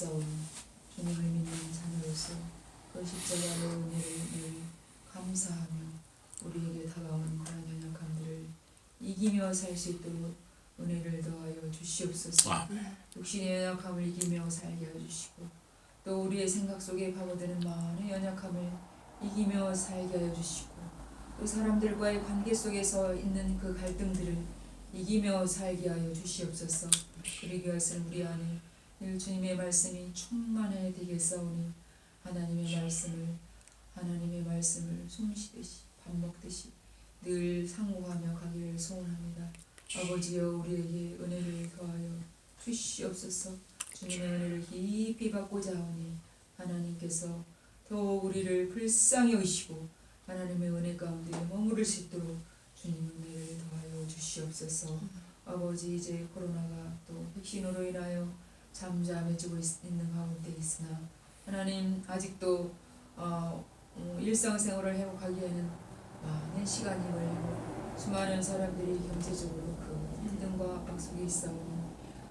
있사오니 주님을 믿는 자녀로서 그 십자가의 은혜를 늘 감사하며 우리에게 다가오는 그런 연약함들을 이기며 살 수 있도록 은혜를 더하여 주시옵소서. 육신의 연약함을 이기며 살게 하여 주시고 또 우리의 생각 속에 파고드는 많은 연약함을 이기며 살게 하여 주시고 또 사람들과의 관계 속에서 있는 그 갈등들을 이기며 살게 하여 주시옵소서. 그러기 위해서는 우리 안에 늘 주님의 말씀이 충만해 되겠사오니 하나님의 말씀을 숨쉬듯이 밥 먹듯이 늘 상고하며 가기를 소원합니다. 아버지여 우리에게 은혜를 더하여 주시옵소서. 주님의 은혜를 깊이 받고자 하오니 하나님께서 더욱 우리를 불쌍히 여기시고 하나님의 은혜 가운데 머무를 수 있도록 주님 은혜를 더하여 주시옵소서. 아버지 이제 코로나가 또 백신으로 인하여 잠잠해지고 있는 가운데 있으나 하나님 아직도 일상생활을 회복하기에는 많은 시간이 걸리고 수많은 사람들이 경제적으로 큰 힘듦과 압박 속에 있사오니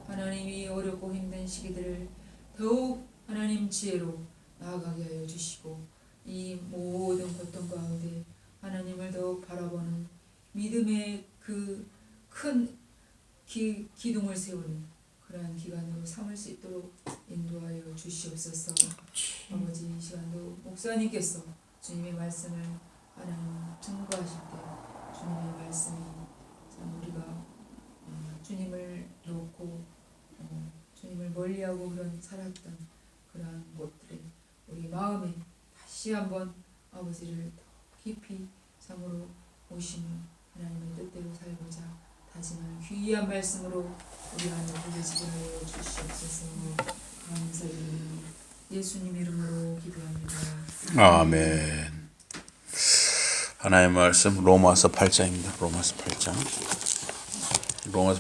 하나님이 어렵고 힘든 시기들을 더욱 하나님 지혜로 나아가게 하여 주시고 이 모든 고통 가운데 하나님을 더욱 바라보는 믿음의 그 큰 기둥을 세우는 그러한 기간으로 삼을 수 있도록 인도하여 주시옵소서. 아버지 이 시간도 목사님께서 주님의 말씀을 하나님 증거하실 때 주님의 말씀이 참 우리가 주님을 놓고 주님을 멀리하고 그런 살았던 그러한 것들을 우리 마음에 다시 한번 아버지를 더 깊이 참으로 오시며 하나님의 뜻대로 살고자 다짐하는 귀한 말씀으로 우리 안에 부어지게 하여 주시옵소서. 감사드리며 예수님 이름으로 기도합니다. 아멘. 하나님의 말씀 로마서 8장입니다. 로마서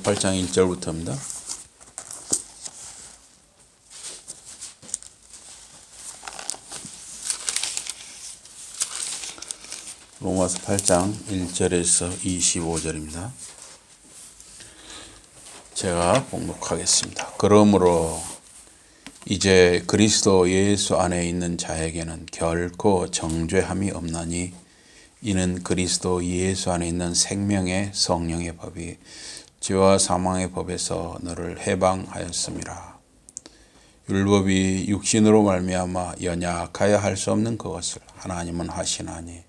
8장 1절부터입니다. 로마서 8장 1절에서 25절입니다. 제가 봉독하겠습니다. 그러므로 이제 그리스도 예수 안에 있는 자에게는 결코 정죄함이 없나니 이는 그리스도 예수 안에 있는 생명의 성령의 법이 죄와 사망의 법에서 너를 해방하였음이라. 율법이 육신으로 말미암아 연약하여 할 수 없는 그것을 하나님은 하시나니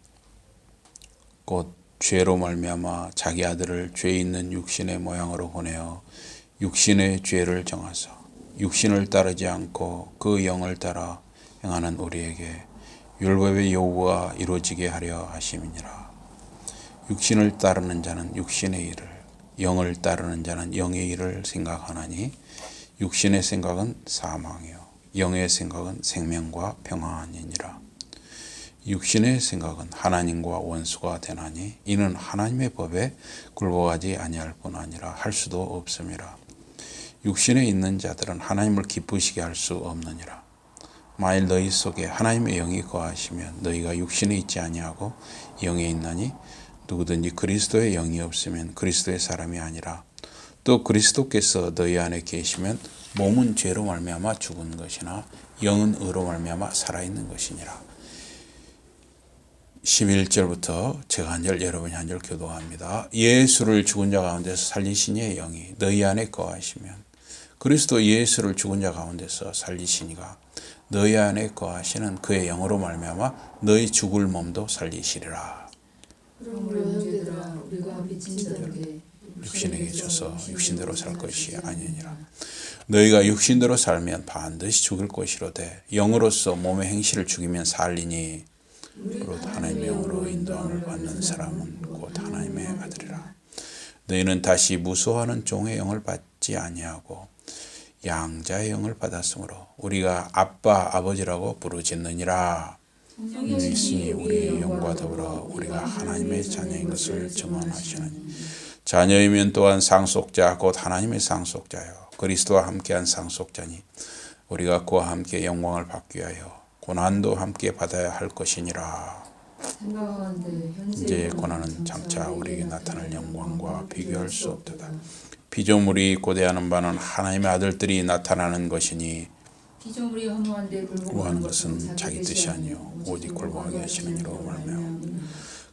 곧 죄로 말미암아 자기 아들을 죄 있는 육신의 모양으로 보내어 육신의 죄를 정하사 육신을 따르지 않고 그 영을 따라 행하는 우리에게 율법의 요구가 이루어지게 하려 하심이니라. 육신을 따르는 자는 육신의 일을, 영을 따르는 자는 영의 일을 생각하나니 육신의 생각은 사망이요 영의 생각은 생명과 평안이니라. 육신의 생각은 하나님과 원수가 되나니 이는 하나님의 법에 굴복하지 아니할 뿐 아니라 할 수도 없음이라. 육신에 있는 자들은 하나님을 기쁘시게 할 수 없느니라. 만일 너희 속에 하나님의 영이 거하시면 너희가 육신에 있지 아니하고 영에 있나니 누구든지 그리스도의 영이 없으면 그리스도의 사람이 아니라. 또 그리스도께서 너희 안에 계시면 몸은 죄로 말미암아 죽은 것이나 영은 의로 말미암아 살아있는 것이니라. 11절부터 제가 한 절 여러분이 한 절 교도합니다. 예수를 죽은 자 가운데서 살리신 이의 영이 너희 안에 거하시면 그리스도 예수를 죽은 자 가운데서 살리시니가 너희 안에 거하시는 그의 영으로 말미암아 너희 죽을 몸도 살리시리라. 그러므로 형제들아 우리가 빚진 자들에게 육신에게 져서 육신대로 살 것이 아니니라. 너희가 육신대로 살면 반드시 죽을 것이로되 영으로서 몸의 행실을 죽이면 살리니 곧 하나님의 영으로 인도함을 받는 사람은 곧 하나님의 아들이라. 너희는 다시 무수하는 종의 영을 받지 아니하고 양자의 영을 받았으므로 우리가 아빠 아버지라고 부르짖느니라. 이는 우리의 영과 더불어 우리가 하나님의 자녀인 것을 증언하시나니 자녀이면 또한 상속자 곧 하나님의 상속자요 그리스도와 함께한 상속자니 우리가 그와 함께 영광을 받기 위하여 고난도 함께 받아야 할 것이니라. 이제 고난은 장차 우리에게 나타날 영광과 비교할 수 없도다. 피조물이 고대하는 바는 하나님의 아들들이 나타나는 것이니 피조물이 허무한데 굴복하는 구하는 것은 자기 뜻이 아니요 오직 굴복하게 하시는 이로 말하며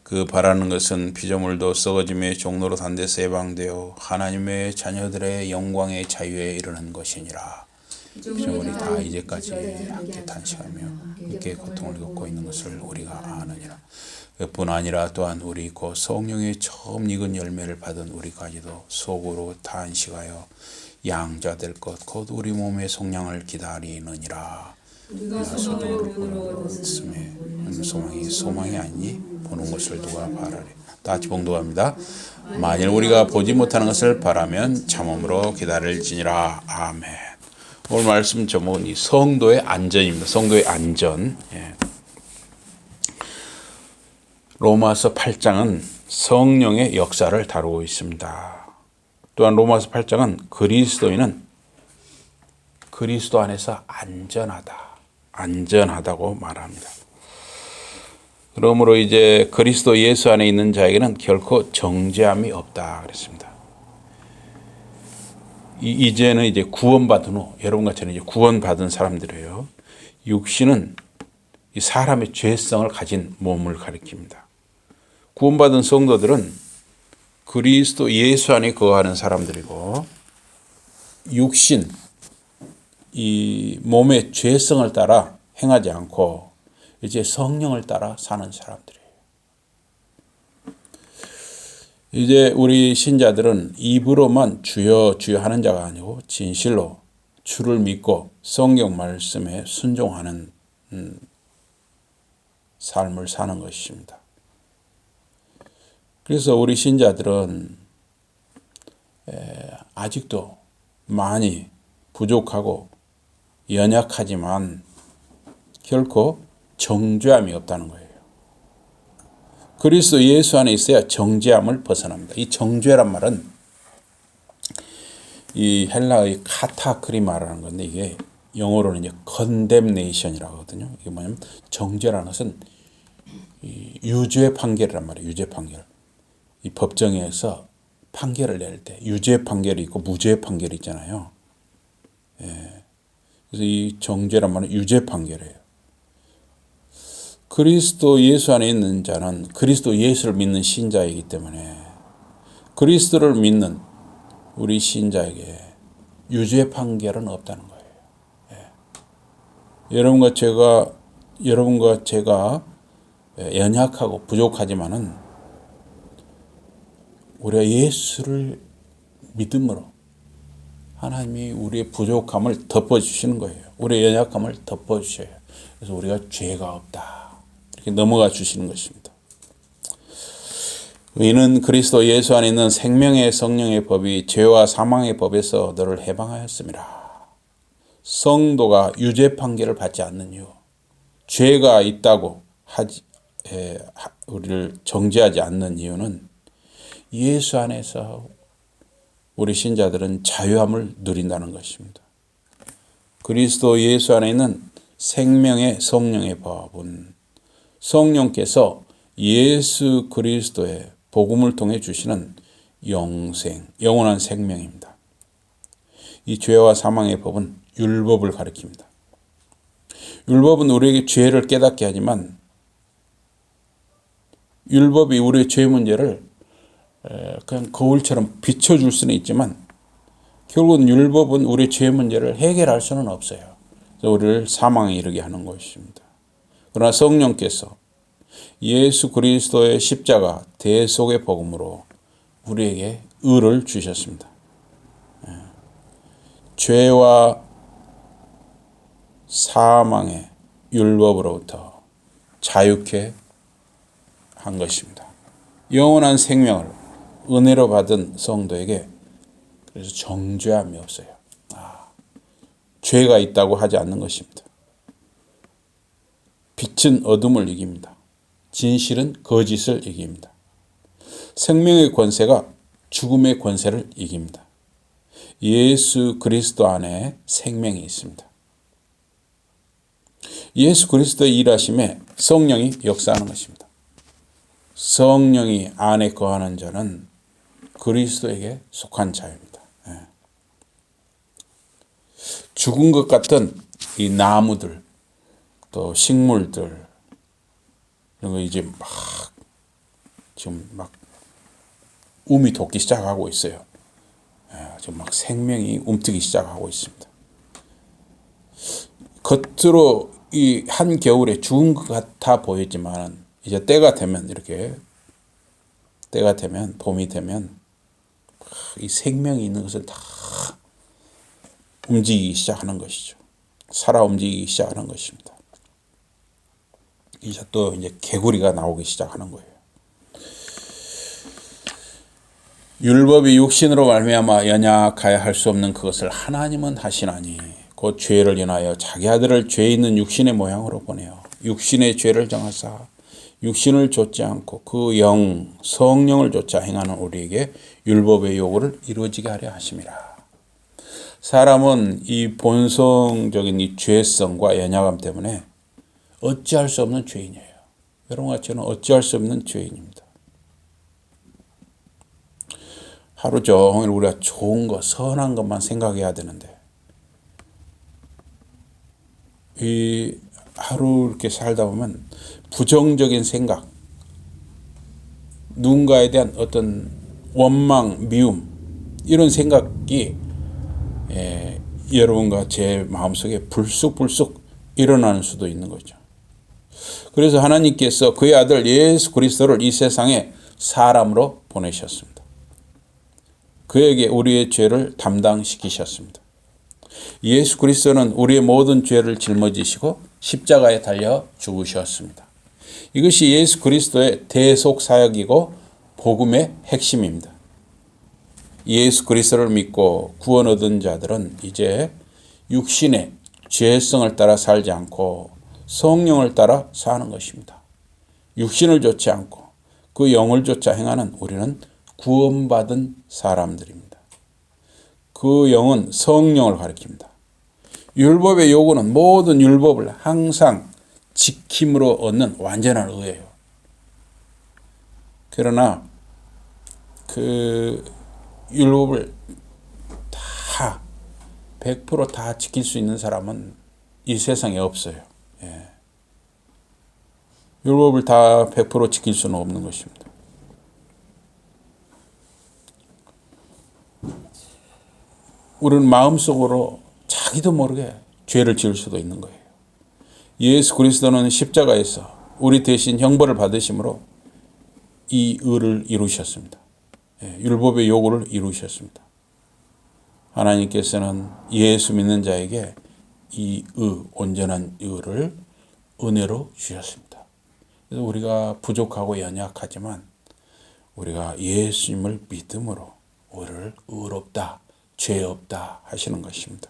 그 바라는 것은 피조물도 썩어짐의 종로로 단 데서 해방되어 하나님의 자녀들의 영광의 자유에 이르는 것이니라. 피조물이 다 이제까지 함께 탄식하며 함께 고통을 겪고 있는 것을 우리가 아느니라. 그뿐 아니라 또한 우리 곧 성령의 처음 익은 열매를 받은 우리까지도 속으로 탄식하여 양자될 것 곧 우리 몸의 속량을 기다리느니라. 우리가 소망을 본으로 얻었으니 소망이 아니니 보는 것을 누가 바라리. 다 같이 봉독합니다. 만일 우리가 보지 못하는 것을 바라면 참음으로 기다릴지니라. 아멘. 오늘 말씀 제목은 이 성도의 안전입니다. 성도의 안전. 예. 로마서 8장은 성령의 역사를 다루고 있습니다. 또한 로마서 8장은 그리스도인은 그리스도 안에서 안전하다고 말합니다. 그러므로 이제 그리스도 예수 안에 있는 자에게는 결코 정죄함이 없다 그랬습니다. 이제는 이제 구원받은 후 여러분과 저는 이제 구원받은 사람들이에요. 육신은 이 사람의 죄성을 가진 몸을 가리킵니다. 구원받은 성도들은 그리스도 예수 안에 거하는 사람들이고 육신 이 몸의 죄성을 따라 행하지 않고 이제 성령을 따라 사는 사람들이에요. 이제 우리 신자들은 입으로만 주여 주여 하는 자가 아니고 진실로 주를 믿고 성경 말씀에 순종하는 삶을 사는 것입니다. 그래서 우리 신자들은 아직도 많이 부족하고 연약하지만 결코 정죄함이 없다는 거예요. 그리스도 예수 안에 있어야 정죄함을 벗어납니다. 이 정죄란 말은 이 헬라의 카타크리마라는 건데 이게 영어로는 이제 condemnation이라고 하거든요. 이게 뭐냐면 정죄라는 것은 이 유죄 판결이란 말이에요. 유죄 판결. 이 법정에서 판결을 낼 때 유죄 판결이 있고 무죄 판결이 있잖아요. 예. 그래서 이 정죄란 말은 유죄 판결이에요. 그리스도 예수 안에 있는 자는 그리스도 예수를 믿는 신자이기 때문에 그리스도를 믿는 우리 신자에게 유죄 판결은 없다는 거예요. 예. 여러분과 제가 연약하고 부족하지만은 우리가 예수를 믿음으로 하나님이 우리의 부족함을 덮어주시는 거예요. 우리의 연약함을 덮어주셔요. 그래서 우리가 죄가 없다. 이렇게 넘어가 주시는 것입니다. 이는 그리스도 예수 안에 있는 생명의 성령의 법이 죄와 사망의 법에서 너를 해방하였습니다. 성도가 유죄 판결을 받지 않는 이유, 죄가 있다고 우리를 정죄하지 않는 이유는 예수 안에서 우리 신자들은 자유함을 누린다는 것입니다. 그리스도 예수 안에 있는 생명의 성령의 법은 성령께서 예수 그리스도의 복음을 통해 주시는 영원한 생명입니다. 이 죄와 사망의 법은 율법을 가리킵니다. 율법은 우리에게 죄를 깨닫게 하지만 율법이 우리의 죄 문제를 그냥 거울처럼 비춰줄 수는 있지만 결국은 율법은 우리의 죄 문제를 해결할 수는 없어요. 그래서 우리를 사망에 이르게 하는 것입니다. 그러나 성령께서 예수 그리스도의 십자가 대속의 복음으로 우리에게 의를 주셨습니다. 죄와 사망의 율법으로부터 자유케 한 것입니다. 영원한 생명을 은혜로 받은 성도에게 그래서 정죄함이 없어요. 죄가 있다고 하지 않는 것입니다. 빛은 어둠을 이깁니다. 진실은 거짓을 이깁니다. 생명의 권세가 죽음의 권세를 이깁니다. 예수 그리스도 안에 생명이 있습니다. 예수 그리스도의 일하심에 성령이 역사하는 것입니다. 성령이 안에 거하는 자는 그리스도에게 속한 자입니다. 죽은 것 같은 이 나무들 또 식물들 이런 거 이제 막 지금 막 움이 돋기 시작하고 있어요. 지금 막 생명이 움트기 시작하고 있습니다. 겉으로 이 한겨울에 죽은 것 같아 보였지만 이제 때가 되면 봄이 되면 이 생명이 있는 것을 다 움직이기 시작하는 것이죠. 살아 움직이기 시작하는 것입니다. 이제 또 이제 개구리가 나오기 시작하는 거예요. 율법이 육신으로 말미암아 연약하여 할 수 없는 그것을 하나님은 하시나니 곧 죄를 인하여 자기 아들을 죄 있는 육신의 모양으로 보내어 육신의 죄를 정하사 육신을 좇지 않고 그 성령을 좇아 행하는 우리에게 율법의 요구를 이루어지게 하려 하심이라. 사람은 이 본성적인 이 죄성과 연약함 때문에 어찌할 수 없는 죄인이에요. 여러분과 저는 어찌할 수 없는 죄인입니다. 하루 종일 우리가 좋은 것, 선한 것만 생각해야 되는데 이 하루 이렇게 살다 보면 부정적인 생각, 누군가에 대한 어떤 원망, 미움 이런 생각이 여러분과 제 마음속에 불쑥불쑥 일어나는 수도 있는 거죠. 그래서 하나님께서 그의 아들 예수 그리스도를 이 세상에 사람으로 보내셨습니다. 그에게 우리의 죄를 담당시키셨습니다. 예수 그리스도는 우리의 모든 죄를 짊어지시고 십자가에 달려 죽으셨습니다. 이것이 예수 그리스도의 대속 사역이고 복음의 핵심입니다. 예수 그리스도를 믿고 구원 얻은 자들은 이제 육신의 죄성을 따라 살지 않고 성령을 따라 사는 것입니다. 육신을 좇지 않고 그 영을 좇아 행하는 우리는 구원받은 사람들입니다. 그 영은 성령을 가리킵니다. 율법의 요구는 모든 율법을 항상 지킴으로 얻는 완전한 의예요. 그러나 그 율법을 다 100% 다 지킬 수 있는 사람은 이 세상에 없어요. 율법을 다 100% 지킬 수는 없는 것입니다. 우리는 마음속으로 자기도 모르게 죄를 지을 수도 있는 거예요. 예수 그리스도는 십자가에서 우리 대신 형벌을 받으심으로 이 의를 이루셨습니다. 율법의 요구를 이루셨습니다. 하나님께서는 예수 믿는 자에게 이 온전한 의를 은혜로 주셨습니다. 그래서 우리가 부족하고 연약하지만 우리가 예수님을 믿음으로 우리를 의롭다, 죄 없다 하시는 것입니다.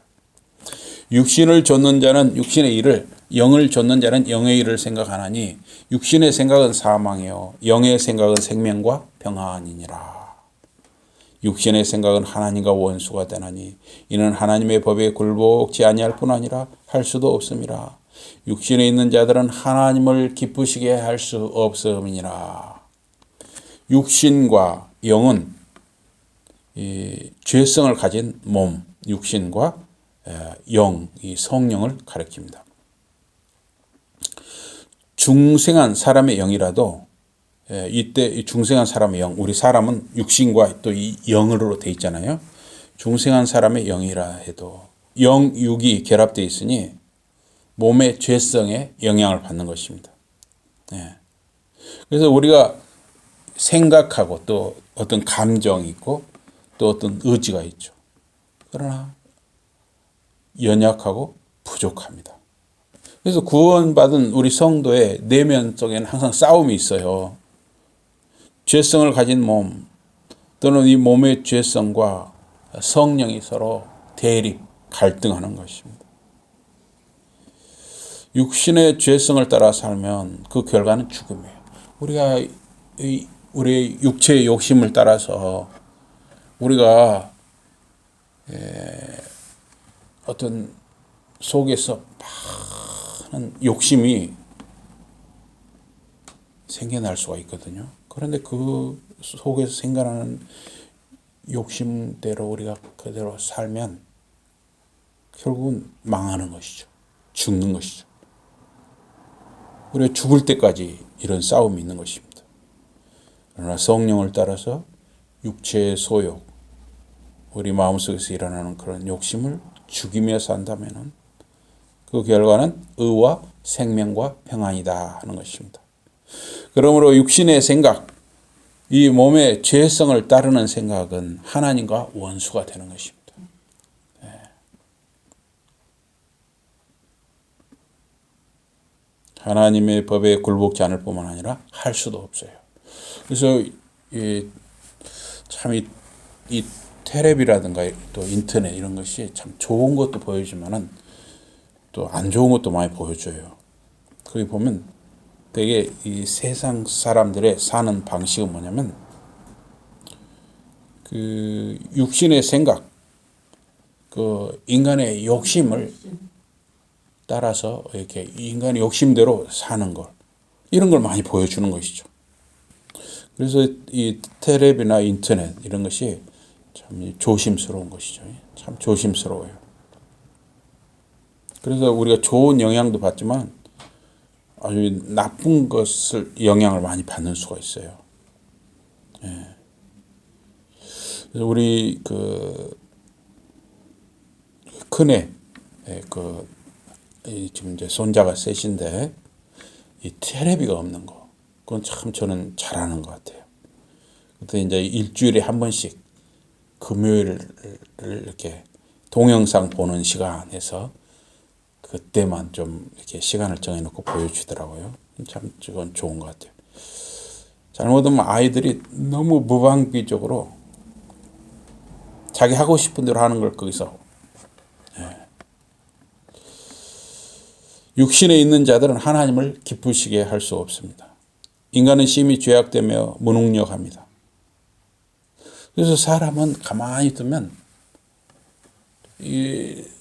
육신을 좇는 자는 육신의 일을, 영을 좇는 자는 영의 일을 생각하나니 육신의 생각은 사망이요 영의 생각은 생명과 평안이니라. 육신의 생각은 하나님과 원수가 되나니 이는 하나님의 법에 굴복지 아니할 뿐 아니라 할 수도 없음이라. 육신에 있는 자들은 하나님을 기쁘시게 할 수 없음이니라. 육신과 영은 이 죄성을 가진 몸, 육신과 영, 이 성령을 가리킵니다. 중생한 사람의 영이라도 이때 이 중생한 사람의 영, 우리 사람은 육신과 또 이 영으로 돼 있잖아요. 중생한 사람의 영이라 해도 영, 육이 결합되어 있으니 몸의 죄성에 영향을 받는 것입니다. 그래서 우리가 생각하고 또 어떤 감정이 있고 또 어떤 의지가 있죠. 그러나 연약하고 부족합니다. 그래서 구원받은 우리 성도의 내면 속에는 항상 싸움이 있어요. 죄성을 가진 몸 또는 이 몸의 죄성과 성령이 서로 대립, 갈등하는 것입니다. 육신의 죄성을 따라 살면 그 결과는 죽음이에요. 우리가 우리의 육체의 욕심을 따라서 우리가 어떤 속에서 많은 욕심이 생겨날 수가 있거든요. 그런데 그 속에서 생겨나는 욕심대로 우리가 그대로 살면 결국은 망하는 것이죠. 죽는 것이죠. 우리가 죽을 때까지 이런 싸움이 있는 것입니다. 그러나 성령을 따라서 육체의 소욕, 우리 마음속에서 일어나는 그런 욕심을 죽이며 산다면 그 결과는 의와 생명과 평안이다 하는 것입니다. 그러므로 육신의 생각, 이 몸의 죄성을 따르는 생각은 하나님과 원수가 되는 것입니다. 하나님의 법에 굴복지 않을 뿐만 아니라 할 수도 없어요. 그래서 참 이 텔레비라든가 또 인터넷 이런 것이 참 좋은 것도 보여주면은 또 안 좋은 것도 많이 보여줘요. 거기 보면 되게 이 세상 사람들의 사는 방식은 뭐냐면 그 육신의 생각, 그 인간의 욕심을 따라서 이렇게 인간의 욕심대로 사는 것, 이런 걸 많이 보여주는 것이죠. 그래서 이 텔레비나 인터넷 이런 것이 참 조심스러운 것이죠. 참 조심스러워요. 그래서 우리가 좋은 영향도 받지만 아주 나쁜 것을 영향을 많이 받는 수가 있어요. 그래서 우리 그 큰애 지금 이제 손자가 셋인데 이 텔레비가 없는 거, 그건 참 저는 잘하는 것 같아요. 그때 이제 일주일에 한 번씩 금요일을 이렇게 동영상 보는 시간에서 그때만 좀 이렇게 시간을 정해놓고 보여주더라고요. 참 그건 좋은 것 같아요. 잘못하면 아이들이 너무 무방비적으로 자기 하고 싶은 대로 하는 걸 거기서 육신에 있는 자들은 하나님을 기쁘시게 할 수 없습니다. 인간은 심히 죄악되며 무능력합니다. 그래서 사람은 가만히 두면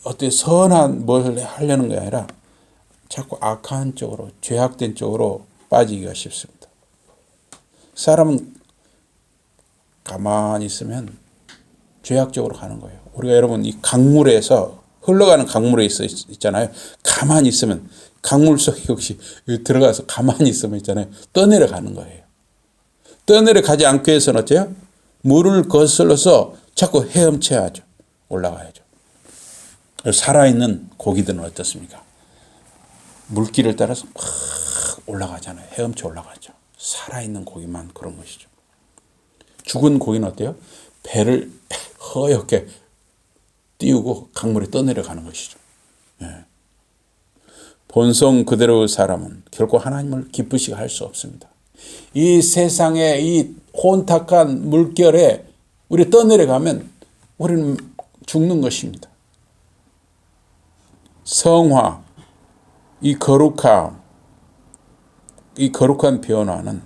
어떤 선한 뭘 하려는 게 아니라 자꾸 악한 쪽으로, 죄악된 쪽으로 빠지기가 쉽습니다. 사람은 가만히 있으면 죄악 쪽으로 가는 거예요. 우리가 여러분 이 강물에서 흘러가는 강물에 있잖아요. 가만히 있으면 강물 속에 혹시 들어가서 가만히 있으면 있잖아요. 떠내려가는 거예요. 떠내려가지 않기 위해서는 어때요? 물을 거슬러서 자꾸 헤엄쳐야죠. 올라가야죠. 살아있는 고기들은 어떻습니까? 물길을 따라서 막 올라가잖아요. 헤엄쳐 올라가죠. 살아있는 고기만 그런 것이죠. 죽은 고기는 어때요? 배를 허옇게 띄우고 강물에 떠내려가는 것이죠. 본성 그대로의 사람은 결코 하나님을 기쁘시게 할 수 없습니다. 이 세상의 이 혼탁한 물결에 우리 떠내려가면 우리는 죽는 것입니다. 성화, 이 거룩함, 이 거룩한 변화는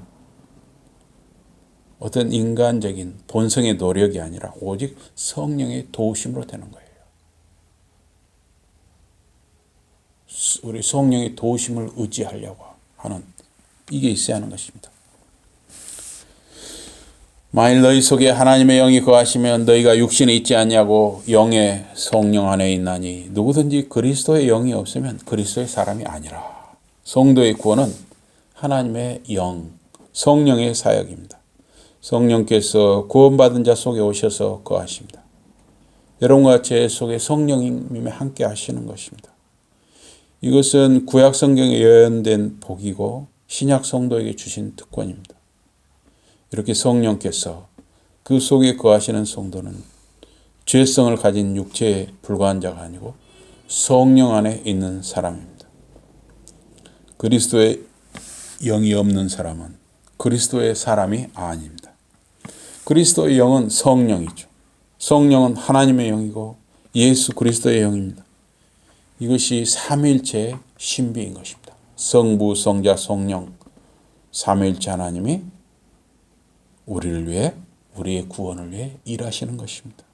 어떤 인간적인 본성의 노력이 아니라 오직 성령의 도우심으로 되는 거예요. 우리 성령의 도우심을 의지하려고 하는 이게 있어야 하는 것입니다. 만일 너희 속에 하나님의 영이 거하시면 너희가 육신에 있지 않냐고 영의 성령 안에 있나니 누구든지 그리스도의 영이 없으면 그리스도의 사람이 아니라. 성도의 구원은 하나님의 영, 성령의 사역입니다. 성령께서 구원받은 자 속에 오셔서 거하십니다. 여러분과 제 속에 성령님이 함께 하시는 것입니다. 이것은 구약 성경에 예언된 복이고 신약 성도에게 주신 특권입니다. 이렇게 성령께서 그 속에 거하시는 성도는 죄성을 가진 육체에 불과한 자가 아니고 성령 안에 있는 사람입니다. 그리스도의 영이 없는 사람은 그리스도의 사람이 아닙니다. 그리스도의 영은 성령이죠. 성령은 하나님의 영이고 예수 그리스도의 영입니다. 이것이 삼위일체의 신비인 것입니다. 성부, 성자, 성령 삼위일체 하나님이 우리를 위해, 우리의 구원을 위해 일하시는 것입니다.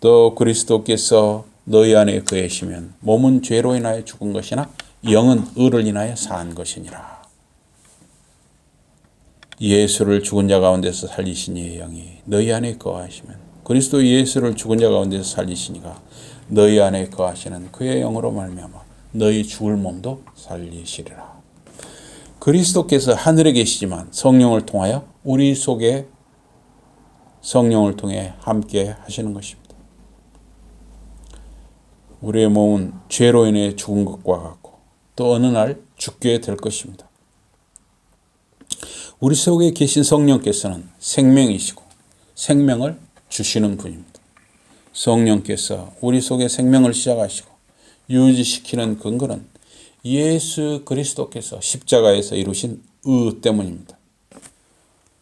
또 그리스도께서 너희 안에 거하시면 몸은 죄로 인하여 죽은 것이나 영은 의를 인하여 산 것이니라. 예수를 죽은 자 가운데서 살리신 이의 영이 너희 안에 거하시면 그리스도 예수를 죽은 자 가운데서 살리시니가 너희 안에 거하시는 그의 영으로 말미암아 너희 죽을 몸도 살리시리라. 그리스도께서 하늘에 계시지만 성령을 통하여 우리 속에 성령을 통해 함께 하시는 것입니다. 우리의 몸은 죄로 인해 죽은 것과 같고 또 어느 날 죽게 될 것입니다. 우리 속에 계신 성령께서는 생명이시고 생명을 주시는 분입니다. 성령께서 우리 속에 생명을 시작하시고 유지시키는 근거는 예수 그리스도께서 십자가에서 이루신 의 때문입니다.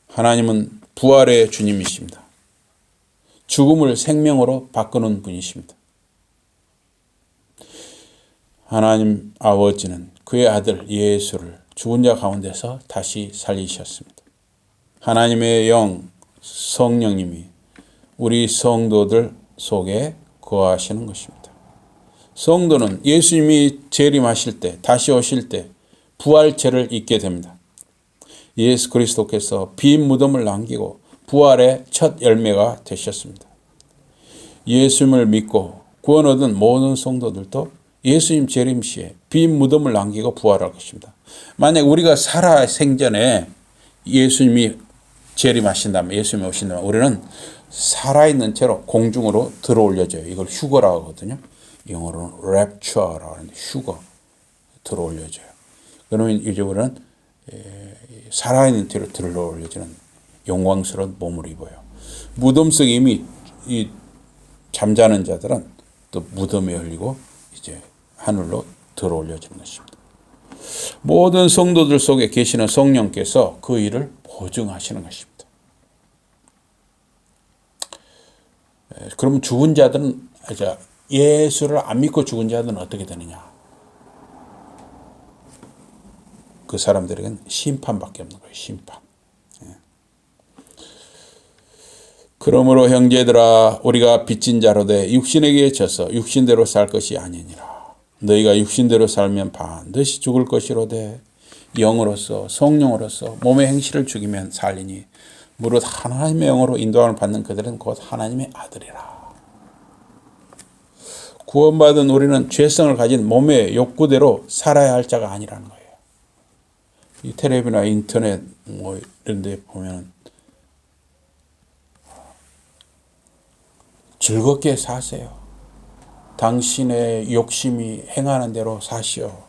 하나님은 부활의 주님이십니다. 죽음을 생명으로 바꾸는 분이십니다. 하나님 아버지는 그의 아들 예수를 죽은 자 가운데서 다시 살리셨습니다. 하나님의 영 성령님이 우리 성도들 속에 거하시는 것입니다. 성도는 예수님이 재림하실 때, 다시 오실 때 부활체를 입게 됩니다. 예수 그리스도께서 빈 무덤을 남기고 부활의 첫 열매가 되셨습니다. 예수님을 믿고 구원 얻은 모든 성도들도 예수님 재림 시에 빈 무덤을 남기고 부활할 것입니다. 만약 우리가 살아 생전에 예수님이 재림하신다면, 예수님이 오신다면 우리는 살아있는 채로 공중으로 들어올려져요. 이걸 휴거라고 하거든요. 영어로는 rapture라고 하는데 휴거, 들어올려져요. 그러면 이제 우리는 살아있는 채로 들어올려지는 영광스러운 몸을 입어요. 무덤 속에 이미 이 잠자는 자들은 또 무덤이 열리고 이제 하늘로 들어올려지는 것입니다. 모든 성도들 속에 계시는 성령께서 그 일을 보증하시는 것입니다. 그럼 죽은 자들은, 예수를 안 믿고 죽은 자들은 어떻게 되느냐? 그 사람들에게는 심판밖에 없는 거예요. 심판. 그러므로 형제들아, 우리가 빚진 자로 돼 육신에게 져서 육신대로 살 것이 아니니라. 너희가 육신대로 살면 반드시 죽을 것이로되 영으로서 성령으로서 몸의 행실을 죽이면 살리니 무릇 하나님의 영으로 인도함을 받는 그들은 곧 하나님의 아들이라. 구원받은 우리는 죄성을 가진 몸의 욕구대로 살아야 할 자가 아니라는 거예요. 이 텔레비나 인터넷 뭐 이런 데 보면 즐겁게 사세요. 당신의 욕심이 행하는 대로 사시오.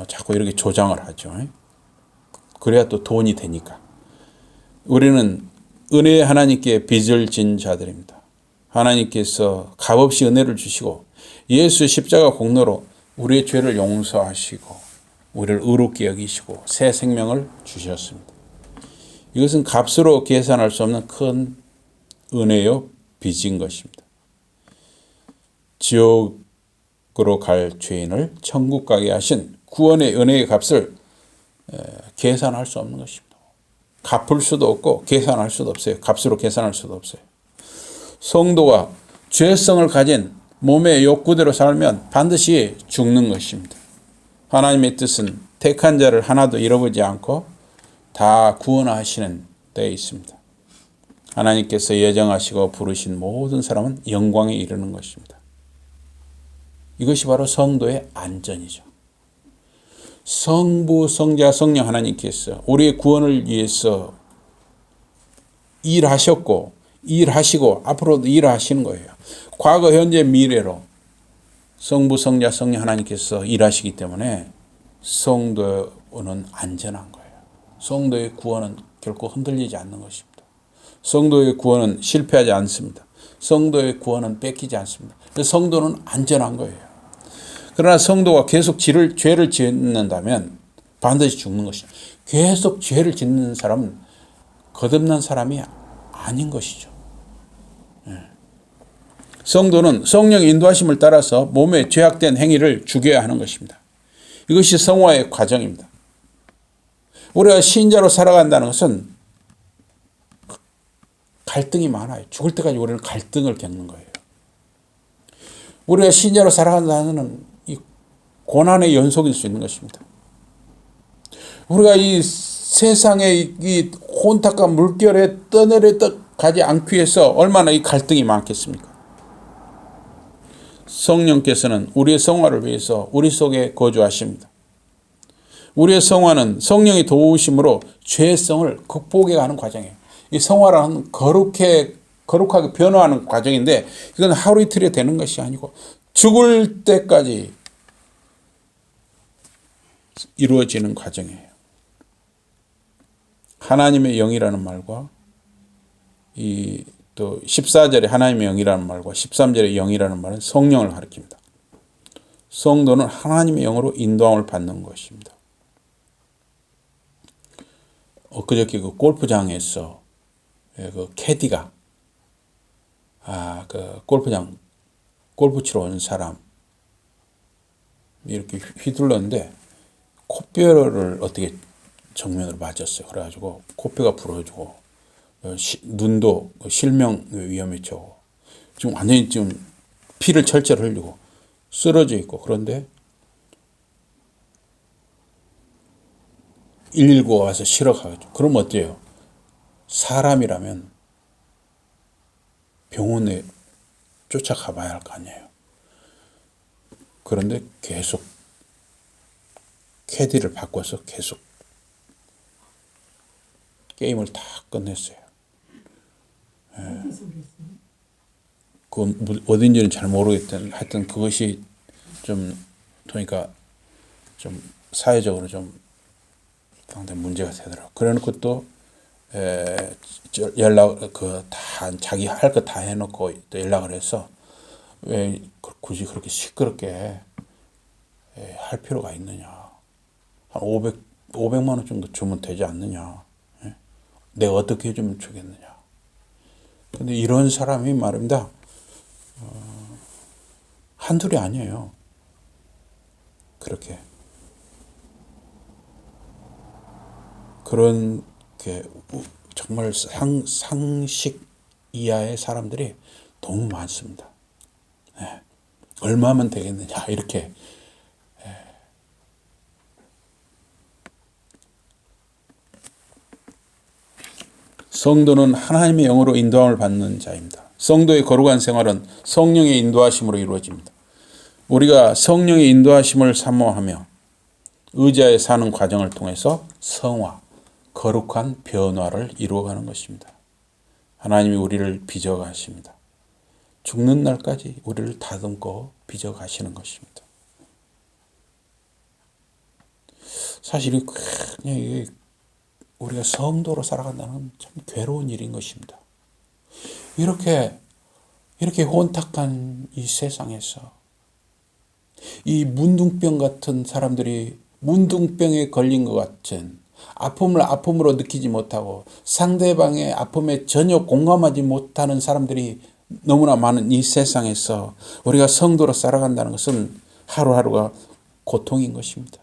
자꾸 이렇게 조장을 하죠. 그래야 또 돈이 되니까. 우리는 은혜의 하나님께 빚을 진 자들입니다. 하나님께서 값없이 은혜를 주시고 예수 십자가 공로로 우리의 죄를 용서하시고 우리를 의롭게 여기시고 새 생명을 주셨습니다. 이것은 값으로 계산할 수 없는 큰 은혜요 빚인 것입니다. 지옥으로 갈 죄인을 천국 가게 하신 구원의 은혜의 값을 계산할 수 없는 것입니다. 갚을 수도 없고 계산할 수도 없어요. 값으로 계산할 수도 없어요. 성도가 죄성을 가진 몸의 욕구대로 살면 반드시 죽는 것입니다. 하나님의 뜻은 택한 자를 하나도 잃어보지 않고 다 구원하시는 데에 있습니다. 하나님께서 예정하시고 부르신 모든 사람은 영광에 이르는 것입니다. 이것이 바로 성도의 안전이죠. 성부, 성자, 성령 하나님께서 우리의 구원을 위해서 일하셨고 일하시고 앞으로도 일하시는 거예요. 과거, 현재, 미래로 성부, 성자, 성령 하나님께서 일하시기 때문에 성도는 안전한 거예요. 성도의 구원은 결코 흔들리지 않는 것입니다. 성도의 구원은 실패하지 않습니다. 성도의 구원은 뺏기지 않습니다. 성도는 안전한 거예요. 그러나 성도가 계속 죄를 짓는다면 반드시 죽는 것이죠. 계속 죄를 짓는 사람은 거듭난 사람이 아닌 것이죠. 성도는 성령의 인도하심을 따라서 몸에 죄악된 행위를 죽여야 하는 것입니다. 이것이 성화의 과정입니다. 우리가 신자로 살아간다는 것은 갈등이 많아요. 죽을 때까지 우리는 갈등을 겪는 거예요. 우리가 신자로 살아간다는 이 고난의 연속일 수 있는 것입니다. 우리가 이 세상의 이 혼탁한 물결에 떠내려 가지 않기 위해서 얼마나 이 갈등이 많겠습니까? 성령께서는 우리의 성화를 위해서 우리 속에 거주하십니다. 우리의 성화는 성령의 도우심으로 죄성을 극복해 가는 과정이에요. 이 성화라는 거룩하게 변화하는 과정인데 이건 하루 이틀에 되는 것이 아니고 죽을 때까지 이루어지는 과정이에요. 하나님의 영이라는 말과 이 또 14절에 하나님의 영이라는 말과 13절에 영이라는 말은 성령을 가리킵니다. 성도는 하나님의 영으로 인도함을 받는 것입니다. 엊그저께 그 골프장에서 그 캐디가 그 골프장 골프 치러 온 사람 이렇게 휘둘렀는데 코뼈를 어떻게 정면으로 맞았어요. 그래가지고 코뼈가 부러지고 눈도 실명 위험했죠. 지금 완전히 지금 피를 철철 흘리고 쓰러져 있고 그런데 119가 와서 실어가가지고 그럼 어때요? 사람이라면 병원에 쫓아가 봐야 할 거 아니에요. 그런데 계속 캐디를 바꿔서 계속 게임을 다 끝냈어요. 그 어딘지는 잘 모르겠던 하여튼 그것이 좀 그러니까 좀 사회적으로 좀 상당히 문제가 되더라고. 그래놓고 또 연락 다 자기 할 거 다 해놓고 또 연락을 해서 왜 굳이 그렇게 시끄럽게 할 필요가 있느냐. 한 500만 원 정도 주면 되지 않느냐. 내가 어떻게 해주면 좋겠느냐. 근데 이런 사람이 말입니다. 한둘이 아니에요. 그렇게. 그런 게 정말 상식 이하의 사람들이 너무 많습니다. 얼마면 되겠느냐 이렇게. 성도는 하나님의 영으로 인도함을 받는 자입니다. 성도의 거룩한 생활은 성령의 인도하심으로 이루어집니다. 우리가 성령의 인도하심을 사모하며 의지하여 사는 과정을 통해서 성화, 거룩한 변화를 이루어가는 것입니다. 하나님이 우리를 빚어가십니다. 죽는 날까지 우리를 다듬고 빚어가시는 것입니다. 사실 그냥 우리가 성도로 살아간다는 참 괴로운 일인 것입니다. 이렇게 혼탁한 이 세상에서 이 문둥병 같은 사람들이 문둥병에 걸린 것 같은 아픔을 아픔으로 느끼지 못하고 상대방의 아픔에 전혀 공감하지 못하는 사람들이 너무나 많은 이 세상에서 우리가 성도로 살아간다는 것은 하루하루가 고통인 것입니다.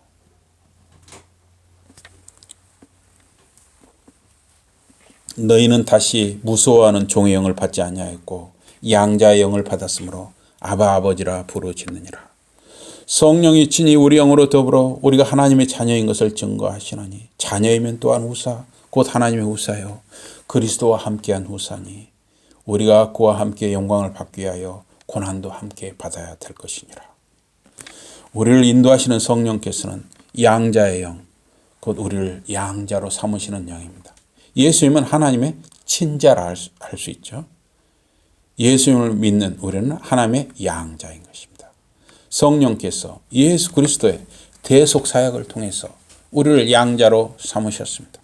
너희는 다시 무서워하는 종의 영을 받지 아니하였고 양자의 영을 받았으므로 아바 아버지라 부르짖느니라. 성령이 친히 우리 영으로 더불어 우리가 하나님의 자녀인 것을 증거하시나니 자녀이면 또한 후사 곧 하나님의 후사요 그리스도와 함께한 후사니 우리가 그와 함께 영광을 받기 위하여 고난도 함께 받아야 될 것이니라. 우리를 인도하시는 성령께서는 양자의 영 곧 우리를 양자로 삼으시는 영입니다. 예수님은 하나님의 친자라 할 수 있죠. 예수님을 믿는 우리는 하나님의 양자인 것입니다. 성령께서 예수 그리스도의 대속 사역을 통해서 우리를 양자로 삼으셨습니다.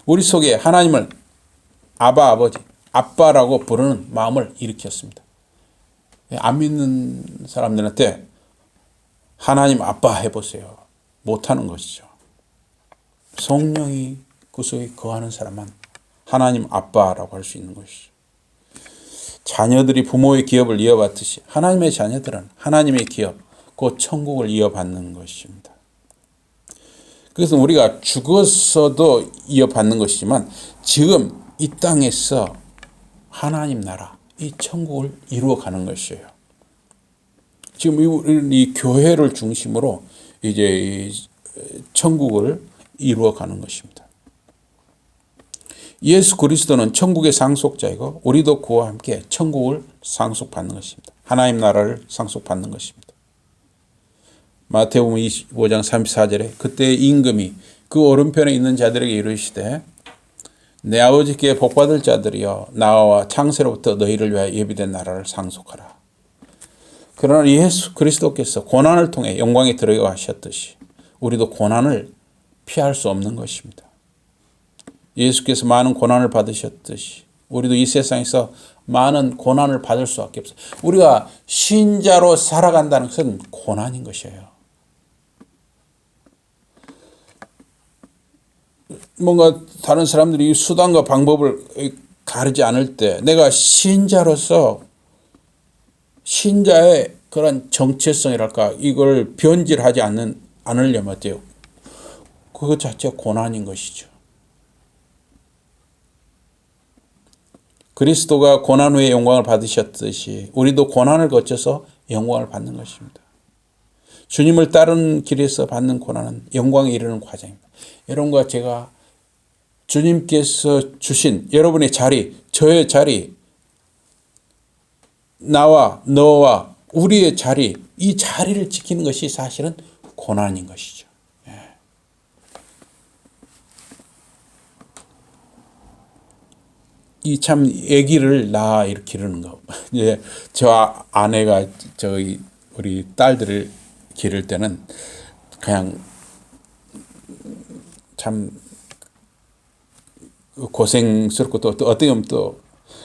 우리 속에 하나님을 아바 아버지, 아빠라고 부르는 마음을 일으켰습니다. 안 믿는 사람들한테 하나님 아빠 해보세요. 못하는 것이죠. 성령이 그 속에 거하는 사람만 하나님 아빠라고 할 수 있는 것이죠. 자녀들이 부모의 기업을 이어받듯이 하나님의 자녀들은 하나님의 기업, 곧 천국을 이어받는 것입니다. 그래서 우리가 죽어서도 이어받는 것이지만 지금 이 땅에서 하나님 나라, 이 천국을 이루어가는 것이에요. 지금 이 교회를 중심으로 이제 천국을 이루어가는 것입니다. 예수 그리스도는 천국의 상속자이고 우리도 그와 함께 천국을 상속받는 것입니다. 하나님 나라를 상속받는 것입니다. 마태복음 25장 34절에 그때 임금이 그 오른편에 있는 자들에게 이르시되 내 아버지께 복받을 자들이여 나와 창세로부터 너희를 위하여 예비된 나라를 상속하라. 그러나 예수 그리스도께서 고난을 통해 영광에 들어가셨듯이 우리도 고난을 피할 수 없는 것입니다. 예수께서 많은 고난을 받으셨듯이 우리도 이 세상에서 많은 고난을 받을 수밖에 없어요. 우리가 신자로 살아간다는 것은 고난인 것이에요. 뭔가 다른 사람들이 수단과 방법을 가르지 않을 때 내가 신자로서 신자의 그런 정체성이랄까 이걸 변질하지 않으려면 어때요? 그것 자체가 고난인 것이죠. 그리스도가 고난 후에 영광을 받으셨듯이 우리도 고난을 거쳐서 영광을 받는 것입니다. 주님을 따르는 길에서 받는 고난은 영광에 이르는 과정입니다. 여러분과 제가 주님께서 주신 여러분의 자리, 저의 자리, 나와 너와 우리의 자리, 이 자리를 지키는 것이 사실은 고난인 것이죠. 이 참 아기를 낳아 이렇게 기르는 거. 이제 저 아내가 저희 우리 딸들을 기를 때는 그냥 참 고생스럽고 또 어떻게 보면 또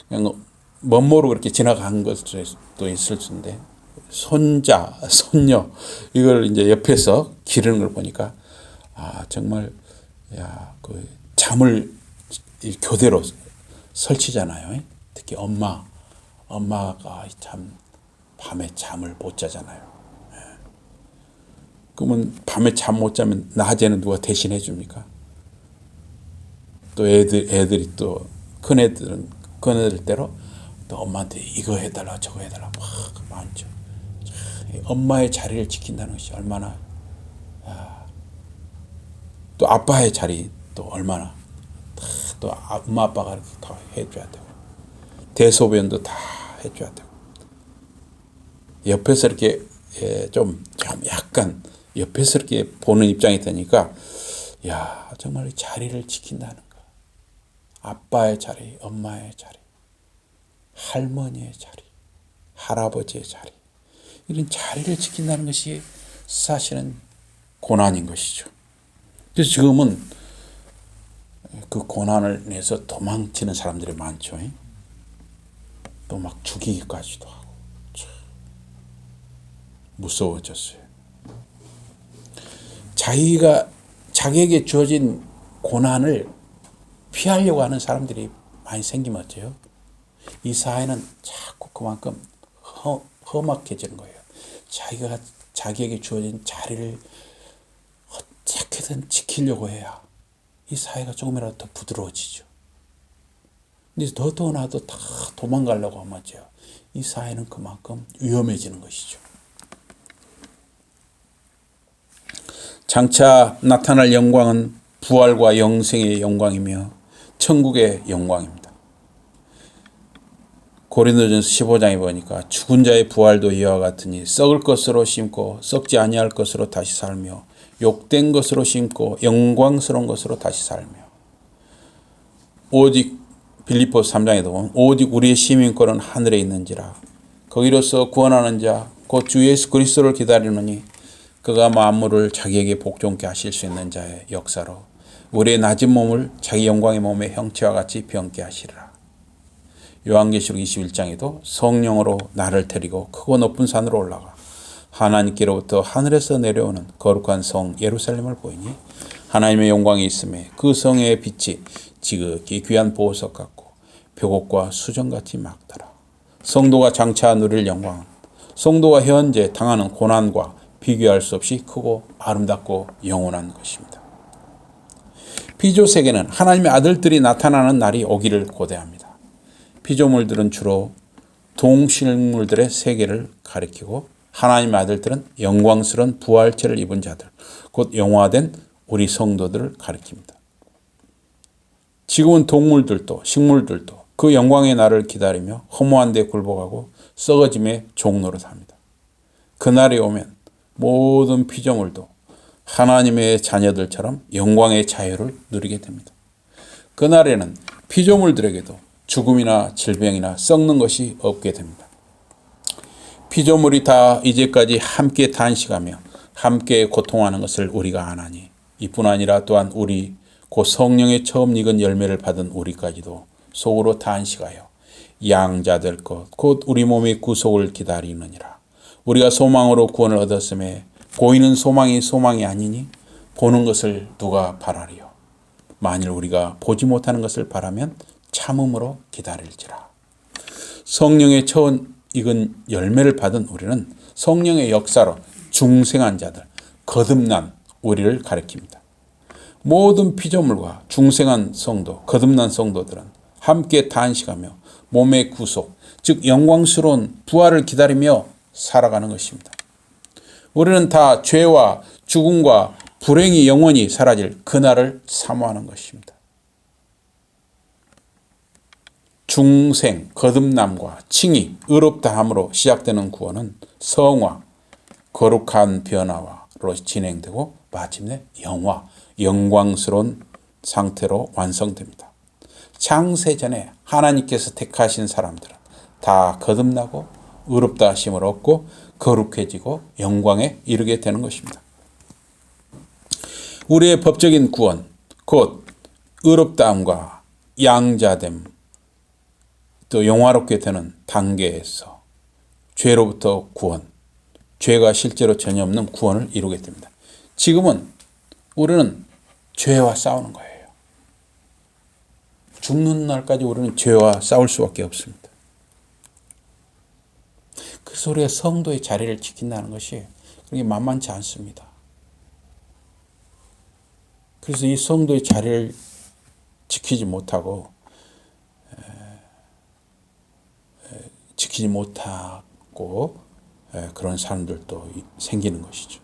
그냥 멋모르고 그렇게 지나간 것도 있을 텐데 손자, 손녀 이걸 이제 옆에서 기르는 걸 보니까 아 정말 그 잠을 교대로 설치잖아요. 특히 엄마가 참 밤에 잠을 못 자잖아요. 그러면 밤에 잠 못 자면 낮에는 누가 대신해 줍니까? 또 애들이 또 큰애들대로 또 엄마한테 이거 해달라 저거 해달라 막 많죠. 엄마의 자리를 지킨다는 것이 얼마나 또 아빠의 자리 또 얼마나 또 엄마 아빠가 이렇게 다 해줘야 되고 대소변도 다 해줘야 되고 옆에서 이렇게 좀 약간 옆에서 이렇게 보는 입장이 되니까 정말 자리를 지킨다는 거. 아빠의 자리, 엄마의 자리, 할머니의 자리, 할아버지의 자리 이런 자리를 지킨다는 것이 사실은 고난인 것이죠. 그래서 지금은 그 고난을 내서 도망치는 사람들이 많죠. 또 막 죽이기까지도 하고 참 무서워졌어요. 자기에게 주어진 고난을 피하려고 하는 사람들이 많이 생기면 어때요? 이 사회는 자꾸 그만큼 험악해지는 거예요. 자기에게 주어진 자리를 어떻게든 지키려고 해야 이 사회가 조금이라도 더 부드러워지죠. 근데 더더나도 다 도망가려고 하면 어때요? 이 사회는 그만큼 위험해지는 것이죠. 장차 나타날 영광은 부활과 영생의 영광이며 천국의 영광입니다. 고린도전서 15장에 보니까 죽은 자의 부활도 이와 같으니 썩을 것으로 심고 썩지 아니할 것으로 다시 살며 욕된 것으로 심고 영광스러운 것으로 다시 살며 오직 빌립보서 3장에도 보면 오직 우리의 시민권은 하늘에 있는지라 거기로서 구원하는 자 곧 주 예수 그리스도를 기다리느니 그가 만물을 자기에게 복종케 하실 수 있는 자의 역사로 우리의 낮은 몸을 자기 영광의 몸의 형체와 같이 변케 하시리라. 요한계시록 21장에도 성령으로 나를 데리고 크고 높은 산으로 올라가 하나님께로부터 하늘에서 내려오는 거룩한 성 예루살렘을 보이니 하나님의 영광이 있음에 그 성의 빛이 지극히 귀한 보호석 같고 벽옥과 수정같이 막더라. 성도가 장차 누릴 영광은 성도가 현재 당하는 고난과 비교할 수 없이 크고 아름답고 영원한 것입니다. 피조 세계는 하나님의 아들들이 나타나는 날이 오기를 고대합니다. 피조물들은 주로 동식물들의 세계를 가리키고 하나님의 아들들은 영광스러운 부활체를 입은 자들, 곧 영화된 우리 성도들을 가리킵니다. 지금은 동물들도 식물들도 그 영광의 날을 기다리며 허무한 데 굴복하고 썩어짐의 종노릇합니다. 그날이 오면 모든 피조물도 하나님의 자녀들처럼 영광의 자유를 누리게 됩니다. 그날에는 피조물들에게도 죽음이나 질병이나 썩는 것이 없게 됩니다. 피조물이 다 이제까지 함께 단식하며 함께 고통하는 것을 우리가 아나니 이뿐 아니라 또한 우리 곧 성령의 처음 익은 열매를 받은 우리까지도 속으로 단식하여 양자될 것 곧 우리 몸의 구속을 기다리느니라. 우리가 소망으로 구원을 얻었음에 보이는 소망이 소망이 아니니 보는 것을 누가 바라리요. 만일 우리가 보지 못하는 것을 바라면 참음으로 기다릴지라. 성령의 처음 익은 열매를 받은 우리는 성령의 역사로 중생한 자들, 거듭난 우리를 가리킵니다. 모든 피조물과 중생한 성도, 거듭난 성도들은 함께 단식하며 몸의 구속, 즉 영광스러운 부활을 기다리며 살아가는 것입니다. 우리는 다 죄와 죽음과 불행이 영원히 사라질 그날을 사모하는 것입니다. 중생, 거듭남과 칭의, 의롭다함으로 시작되는 구원은 성화, 거룩한 변화로 진행되고 마침내 영화, 영광스러운 상태로 완성됩니다. 창세전에 하나님께서 택하신 사람들은 다 거듭나고 의롭다 하심을 얻고 거룩해지고 영광에 이르게 되는 것입니다. 우리의 법적인 구원, 곧 의롭다함과 양자됨, 또 영화롭게 되는 단계에서 죄로부터 구원, 죄가 실제로 전혀 없는 구원을 이루게 됩니다. 지금은 우리는 죄와 싸우는 거예요. 죽는 날까지 우리는 죄와 싸울 수밖에 없습니다. 그래서 우리가 성도의 자리를 지킨다는 것이 그렇게 만만치 않습니다. 그래서 이 성도의 자리를 지키지 못하고 그런 사람들도 생기는 것이죠.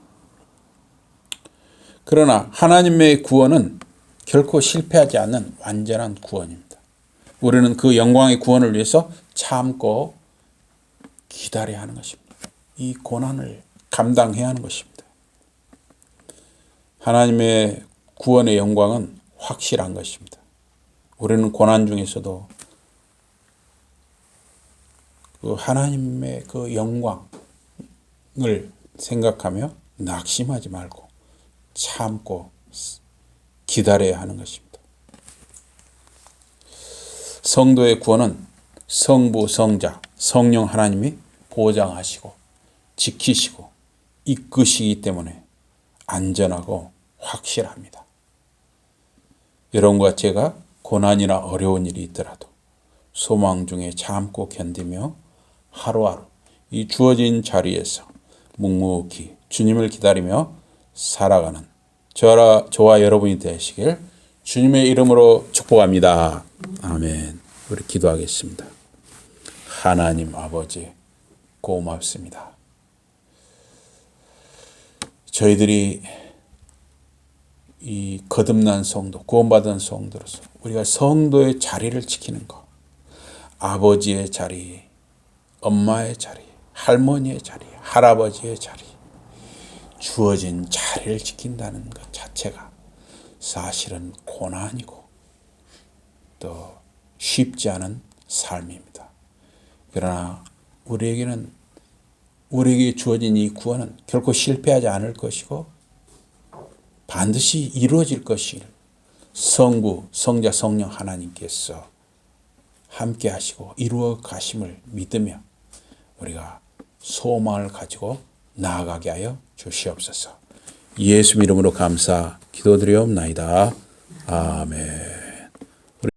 그러나 하나님의 구원은 결코 실패하지 않는 완전한 구원입니다. 우리는 그 영광의 구원을 위해서 참고 기다려야 하는 것입니다. 이 고난을 감당해야 하는 것입니다. 하나님의 구원의 영광은 확실한 것입니다. 우리는 고난 중에서도 그 하나님의 그 영광을 생각하며 낙심하지 말고 참고 기다려야 하는 것입니다. 성도의 구원은 성부, 성자, 성령 하나님이 보장하시고 지키시고 이끄시기 때문에 안전하고 확실합니다. 여러분과 제가 고난이나 어려운 일이 있더라도 소망 중에 참고 견디며 하루하루 이 주어진 자리에서 묵묵히 주님을 기다리며 살아가는 저와 여러분이 되시길 주님의 이름으로 축복합니다. 아멘. 우리 기도하겠습니다. 하나님 아버지 고맙습니다. 저희들이 이 거듭난 성도, 구원받은 성도로서 우리가 성도의 자리를 지키는 것, 아버지의 자리, 엄마의 자리, 할머니의 자리, 할아버지의 자리, 주어진 자리를 지킨다는 것 자체가 사실은 고난이고 또 쉽지 않은 삶입니다. 그러나 우리에게 주어진 이 구원은 결코 실패하지 않을 것이고 반드시 이루어질 것을 성부, 성자, 성령 하나님께서 함께 하시고 이루어 가심을 믿으며 우리가 소망을 가지고 나아가게 하여 주시옵소서. 예수 이름으로 감사 기도드리옵나이다. 아멘.